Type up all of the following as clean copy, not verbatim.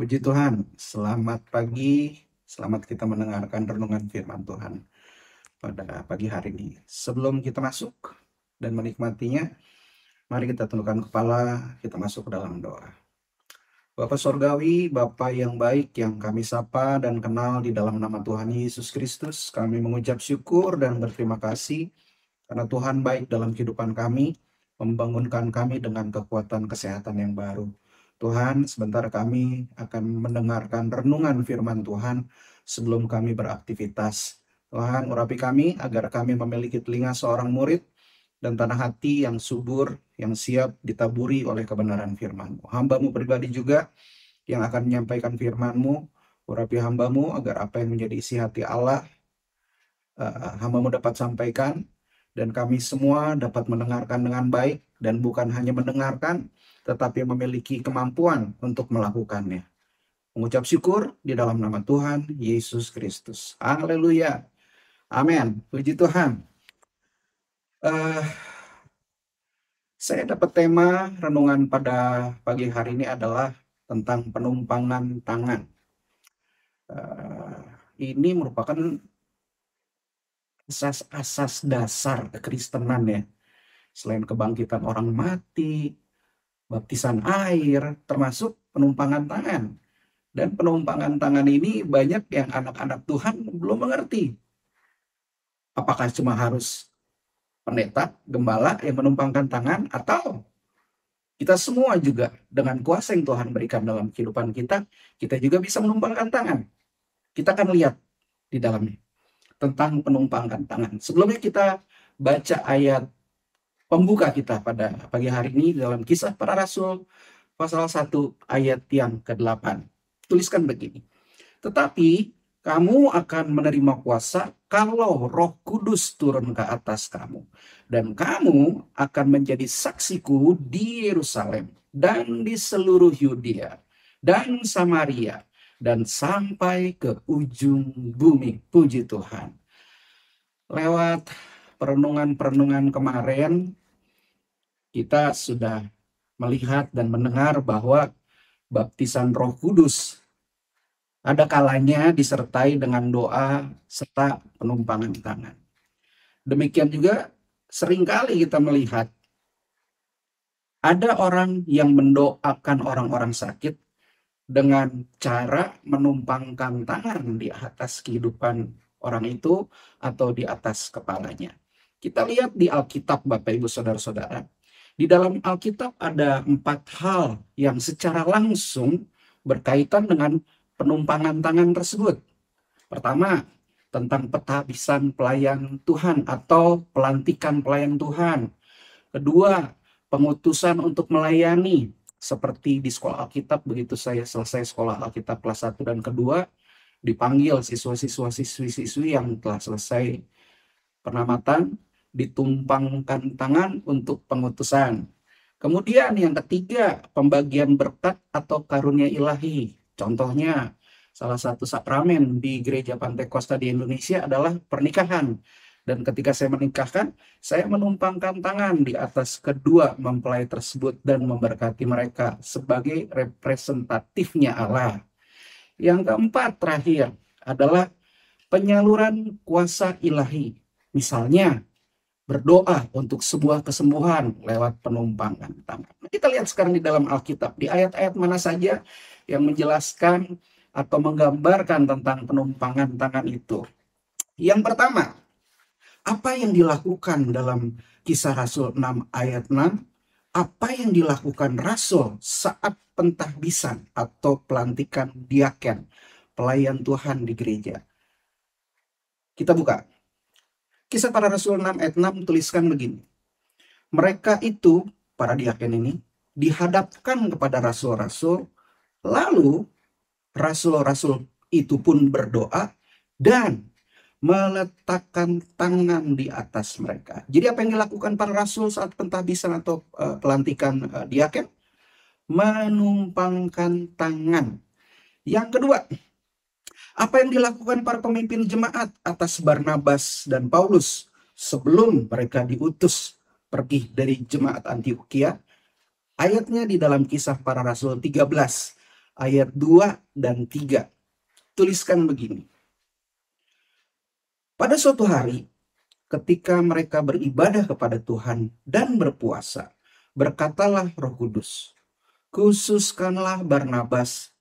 Puji Tuhan, selamat pagi, selamat kita mendengarkan renungan firman Tuhan pada pagi hari ini. Sebelum kita masuk dan menikmatinya, mari kita tundukkan kepala, kita masuk ke dalam doa. Bapa Sorgawi, Bapa yang baik yang kami sapa dan kenal di dalam nama Tuhan Yesus Kristus, kami mengucap syukur dan berterima kasih karena Tuhan baik dalam kehidupan kami, membangunkan kami dengan kekuatan kesehatan yang baru. Tuhan, sebentar kami akan mendengarkan renungan firman Tuhan sebelum kami beraktivitas. Tuhan, urapi kami agar kami memiliki telinga seorang murid dan tanah hati yang subur, yang siap ditaburi oleh kebenaran firman-Mu. Hamba-Mu pribadi juga yang akan menyampaikan firman-Mu, urapi hamba-Mu agar apa yang menjadi isi hati Allah, hamba-Mu dapat sampaikan, dan kami semua dapat mendengarkan dengan baik, dan bukan hanya mendengarkan, tetapi memiliki kemampuan untuk melakukannya. Mengucap syukur di dalam nama Tuhan Yesus Kristus. Haleluya. Amin. Puji Tuhan. Saya dapat tema renungan pada pagi hari ini adalah tentang penumpangan tangan. Ini merupakan asas-asas dasar kekristenan ya. Selain kebangkitan orang mati, baptisan air, termasuk penumpangan tangan. Dan penumpangan tangan ini banyak yang anak-anak Tuhan belum mengerti. Apakah cuma harus pendeta, gembala yang menumpangkan tangan, atau kita semua juga dengan kuasa yang Tuhan berikan dalam kehidupan kita, kita juga bisa menumpangkan tangan. Kita akan lihat di dalamnya tentang penumpangkan tangan. Sebelumnya kita baca ayat pembuka kita pada pagi hari ini dalam Kisah Para Rasul pasal 1 ayat yang ke-8. Tuliskan begini. Tetapi kamu akan menerima kuasa kalau Roh Kudus turun ke atas kamu. Dan kamu akan menjadi saksiku di Yerusalem dan di seluruh Yudea dan Samaria dan sampai ke ujung bumi. Puji Tuhan. Lewat perenungan-perenungan kemarin, kita sudah melihat dan mendengar bahwa baptisan Roh Kudus ada kalanya disertai dengan doa serta penumpangan tangan. Demikian juga seringkali kita melihat ada orang yang mendoakan orang-orang sakit dengan cara menumpangkan tangan di atas kehidupan orang itu atau di atas kepalanya. Kita lihat di Alkitab, Bapak Ibu Saudara-saudara. Di dalam Alkitab ada 4 hal yang secara langsung berkaitan dengan penumpangan tangan tersebut. Pertama, tentang penghabisan pelayan Tuhan atau pelantikan pelayan Tuhan. Kedua, pengutusan untuk melayani. Seperti di sekolah Alkitab, begitu saya selesai sekolah Alkitab kelas 1 dan kedua, dipanggil siswa-siswa siswi-siswi yang telah selesai penamatan, ditumpangkan tangan untuk pengutusan. Kemudian yang ketiga, pembagian berkat atau karunia ilahi. Contohnya, salah satu sakramen di Gereja Pantai Kosta di Indonesia adalah pernikahan. Dan ketika saya menikahkan, saya menumpangkan tangan di atas kedua mempelai tersebut dan memberkati mereka sebagai representatifnya Allah. Yang keempat terakhir adalah penyaluran kuasa ilahi. Misalnya, berdoa untuk sebuah kesembuhan lewat penumpangan tangan. Kita lihat sekarang di dalam Alkitab, di ayat-ayat mana saja yang menjelaskan atau menggambarkan tentang penumpangan tangan itu. Yang pertama, apa yang dilakukan dalam Kisah Rasul 6 ayat 6? Apa yang dilakukan Rasul saat pentahbisan atau pelantikan diaken, pelayan Tuhan di gereja? Kita buka. Kisah Para Rasul 6 ayat 6 tuliskan begini. Mereka itu, para diaken ini, dihadapkan kepada rasul-rasul, lalu rasul-rasul itu pun berdoa dan meletakkan tangan di atas mereka. Jadi apa yang dilakukan para rasul saat pentahbisan atau pelantikan diaken? Menumpangkan tangan. Yang kedua, apa yang dilakukan para pemimpin jemaat atas Barnabas dan Paulus sebelum mereka diutus pergi dari jemaat Antiokhia? Ayatnya di dalam Kisah Para Rasul 13 ayat 2 dan 3. Tuliskan begini. Pada suatu hari, ketika mereka beribadah kepada Tuhan dan berpuasa, berkatalah Roh Kudus, "Khususkanlah Barnabas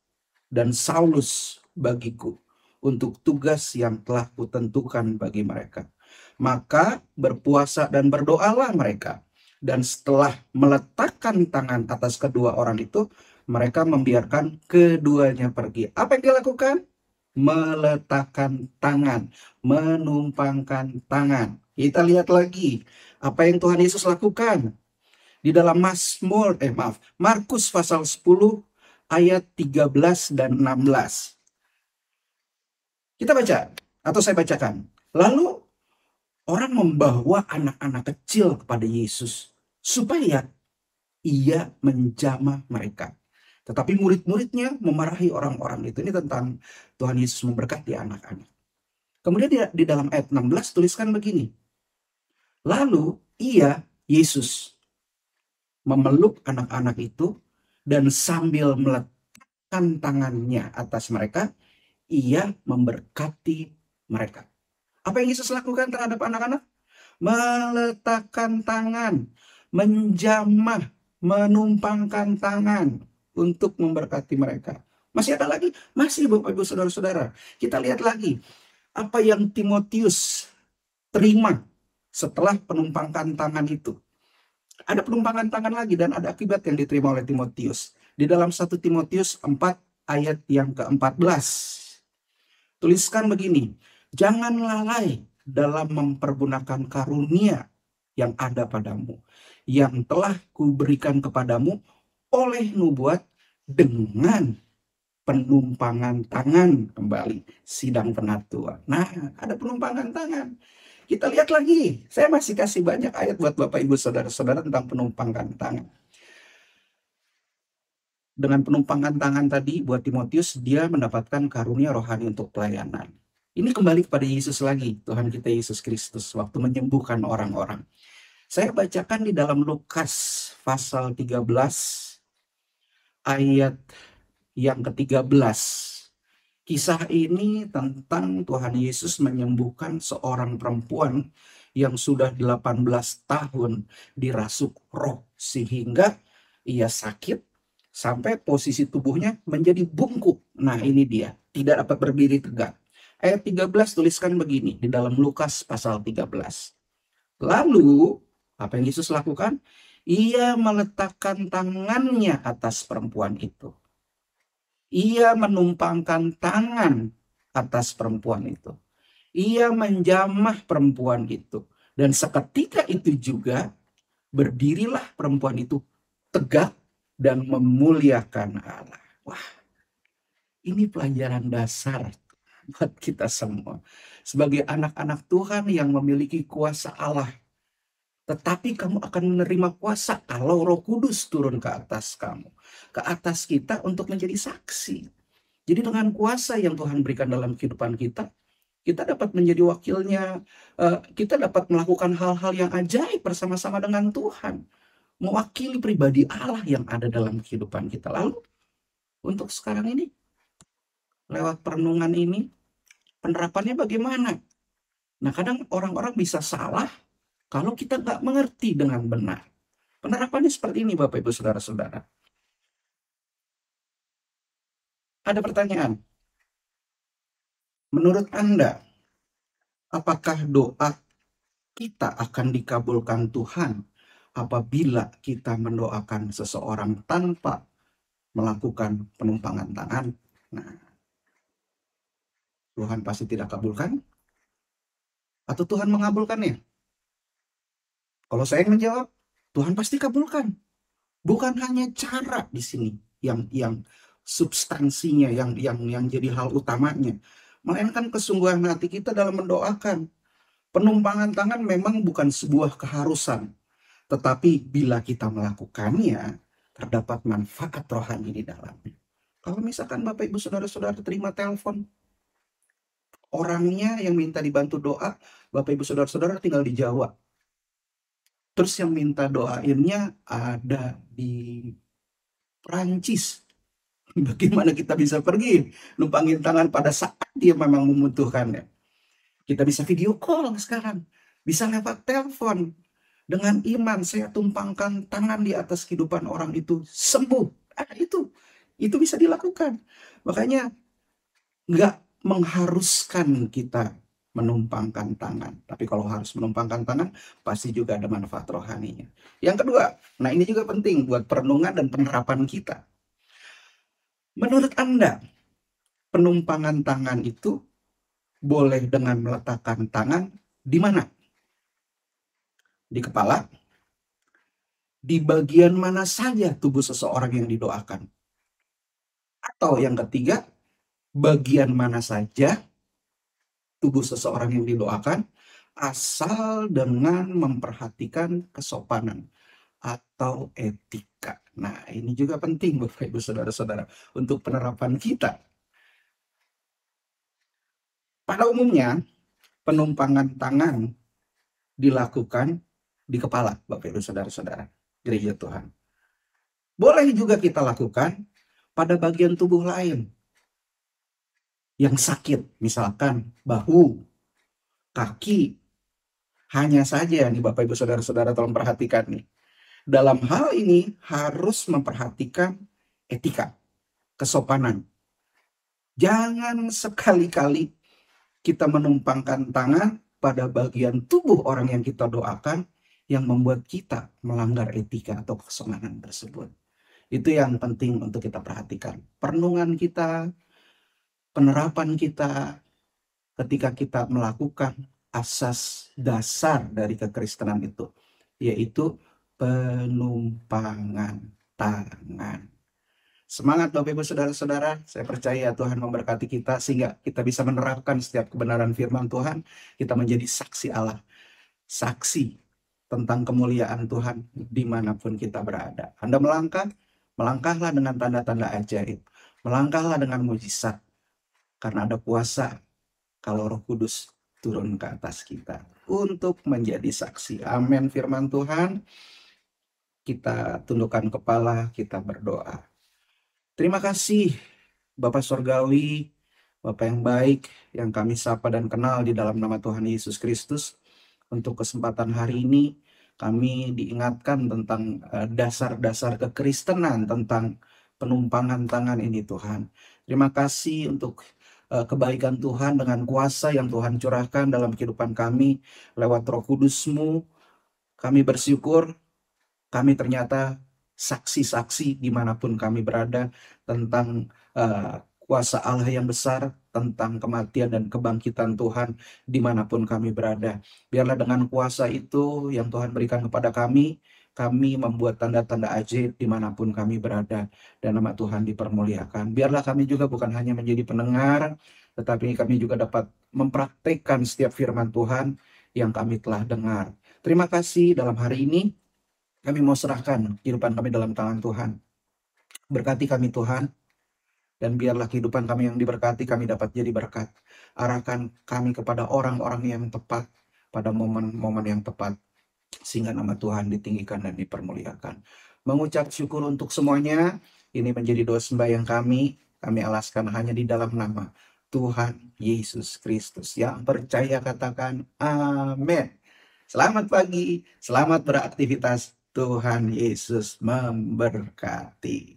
dan Saulus bagiku untuk tugas yang telah kutentukan bagi mereka." Maka berpuasa dan berdoalah mereka. Dan setelah meletakkan tangan atas kedua orang itu, mereka membiarkan keduanya pergi. Apa yang dilakukan? Meletakkan tangan, menumpangkan tangan. Kita lihat lagi apa yang Tuhan Yesus lakukan di dalam Markus pasal 10 ayat 13 dan 16. Kita baca, atau saya bacakan. Lalu orang membawa anak-anak kecil kepada Yesus supaya ia menjamah mereka. Tetapi murid-muridnya memarahi orang-orang itu. Ini tentang Tuhan Yesus memberkati anak-anak. Kemudian di dalam ayat 16 tuliskan begini. Lalu Yesus, memeluk anak-anak itu dan sambil meletakkan tangannya atas mereka, ia memberkati mereka. Apa yang Yesus lakukan terhadap anak-anak? Meletakkan tangan, menjamah, menumpangkan tangan untuk memberkati mereka. Masih ada lagi? Masih, Bapak Ibu Saudara-saudara. Kita lihat lagi apa yang Timotius terima setelah penumpangkan tangan itu. Ada penumpangan tangan lagi dan ada akibat yang diterima oleh Timotius. Di dalam 1 Timotius 4 ayat yang ke-14. Tuliskan begini, jangan lalai dalam mempergunakan karunia yang ada padamu, yang telah kuberikan kepadamu oleh nubuat dengan penumpangan tangan, kembali sidang penatua. Nah, ada penumpangan tangan. Kita lihat lagi, saya masih kasih banyak ayat buat Bapak Ibu Saudara-saudara tentang penumpangan tangan. Dengan penumpangan tangan tadi buat Timotius, dia mendapatkan karunia rohani untuk pelayanan. Ini kembali kepada Yesus lagi, Tuhan kita Yesus Kristus, waktu menyembuhkan orang-orang. Saya bacakan di dalam Lukas pasal 13 ayat yang ke-13. Kisah ini tentang Tuhan Yesus menyembuhkan seorang perempuan yang sudah 18 tahun dirasuk roh, sehingga ia sakit sampai posisi tubuhnya menjadi bungkuk. Nah, ini dia, tidak dapat berdiri tegak. Ayat 13 tuliskan begini di dalam Lukas pasal 13. Lalu, apa yang Yesus lakukan? Ia meletakkan tangannya atas perempuan itu. Ia menumpangkan tangan atas perempuan itu. Ia menjamah perempuan itu. Dan seketika itu juga berdirilah perempuan itu tegak dan memuliakan Allah. Wah, ini pelajaran dasar buat kita semua. Sebagai anak-anak Tuhan yang memiliki kuasa Allah. Tetapi kamu akan menerima kuasa kalau Roh Kudus turun ke atas kamu. Ke atas kita untuk menjadi saksi. Jadi dengan kuasa yang Tuhan berikan dalam kehidupan kita, kita dapat menjadi wakilnya, kita dapat melakukan hal-hal yang ajaib bersama-sama dengan Tuhan. Mewakili pribadi Allah yang ada dalam kehidupan kita. Lalu, untuk sekarang ini, lewat perenungan ini, penerapannya bagaimana? Nah, kadang orang-orang bisa salah kalau kita nggak mengerti dengan benar. Penerapannya seperti ini, Bapak Ibu Saudara-saudara. Ada pertanyaan. Menurut Anda, apakah doa kita akan dikabulkan Tuhan apabila kita mendoakan seseorang tanpa melakukan penumpangan tangan? Nah, Tuhan pasti tidak kabulkan? Atau Tuhan mengabulkannya? Kalau saya menjawab, Tuhan pasti kabulkan. Bukan hanya cara di sini yang substansinya, yang jadi hal utamanya, melainkan kesungguhan hati kita dalam mendoakan. Penumpangan tangan memang bukan sebuah keharusan, tetapi bila kita melakukannya, terdapat manfaat rohani di dalamnya. Kalau misalkan Bapak Ibu Saudara-saudara terima telepon, orangnya yang minta dibantu doa, Bapak Ibu Saudara-saudara tinggal di Jawa. Terus yang minta doainnya ada di Prancis. Bagaimana kita bisa pergi numpangin tangan pada saat dia memang membutuhkannya? Kita bisa video call sekarang, bisa lewat telepon. Dengan iman saya tumpangkan tangan di atas kehidupan orang itu sembuh. Itu bisa dilakukan. Makanya nggak mengharuskan kita menumpangkan tangan. Tapi kalau harus menumpangkan tangan, pasti juga ada manfaat rohaninya. Yang kedua, nah ini juga penting buat perenungan dan penerapan kita. Menurut Anda, penumpangan tangan itu boleh dengan meletakkan tangan di mana? Di kepala? Di bagian mana saja tubuh seseorang yang didoakan? Atau yang ketiga, bagian mana saja tubuh seseorang yang didoakan asal dengan memperhatikan kesopanan atau etika. Nah, ini juga penting Bapak Ibu Saudara-saudara untuk penerapan kita. Pada umumnya, penumpangan tangan dilakukan di kepala, Bapak Ibu Saudara-saudara, gereja Tuhan. Boleh juga kita lakukan pada bagian tubuh lain yang sakit, misalkan bahu, kaki. Hanya saja nih Bapak Ibu Saudara-saudara tolong perhatikan nih. Dalam hal ini harus memperhatikan etika, kesopanan. Jangan sekali-kali kita menumpangkan tangan pada bagian tubuh orang yang kita doakan yang membuat kita melanggar etika atau kesopanan tersebut. Itu yang penting untuk kita perhatikan. Perenungan kita, penerapan kita ketika kita melakukan asas dasar dari kekristenan itu, yaitu penumpangan tangan. Semangat Bapak Ibu Saudara-saudara, saya percaya Tuhan memberkati kita sehingga kita bisa menerapkan setiap kebenaran firman Tuhan, kita menjadi saksi Allah, saksi tentang kemuliaan Tuhan dimanapun kita berada. Anda melangkah, melangkahlah dengan tanda-tanda ajaib, melangkahlah dengan mujizat, karena ada kuasa kalau Roh Kudus turun ke atas kita untuk menjadi saksi. Amin firman Tuhan. Kita tundukkan kepala, kita berdoa. Terima kasih Bapak Sorgawi, Bapak yang baik, yang kami sapa dan kenal di dalam nama Tuhan Yesus Kristus. Untuk kesempatan hari ini, kami diingatkan tentang dasar-dasar kekristenan, tentang penumpangan tangan ini Tuhan. Terima kasih untuk kebaikan Tuhan dengan kuasa yang Tuhan curahkan dalam kehidupan kami lewat Roh Kudus-Mu. Kami bersyukur, kami ternyata saksi-saksi dimanapun kami berada tentang kuasa Allah yang besar, tentang kematian dan kebangkitan Tuhan dimanapun kami berada. Biarlah dengan kuasa itu yang Tuhan berikan kepada kami membuat tanda-tanda ajaib dimanapun kami berada, dan nama Tuhan dipermuliakan. Biarlah kami juga bukan hanya menjadi pendengar, tetapi kami juga dapat mempraktekkan setiap firman Tuhan yang kami telah dengar. Terima kasih dalam hari ini. Kami mau serahkan kehidupan kami dalam tangan Tuhan. Berkati kami Tuhan, dan biarlah kehidupan kami yang diberkati, kami dapat jadi berkat. Arahkan kami kepada orang-orang yang tepat, pada momen-momen yang tepat, sehingga nama Tuhan ditinggikan dan dipermuliakan. Mengucap syukur untuk semuanya, ini menjadi doa sembahyang kami alaskan hanya di dalam nama Tuhan Yesus Kristus. Yang percaya katakan amin. Selamat pagi, selamat beraktivitas. Tuhan Yesus memberkati.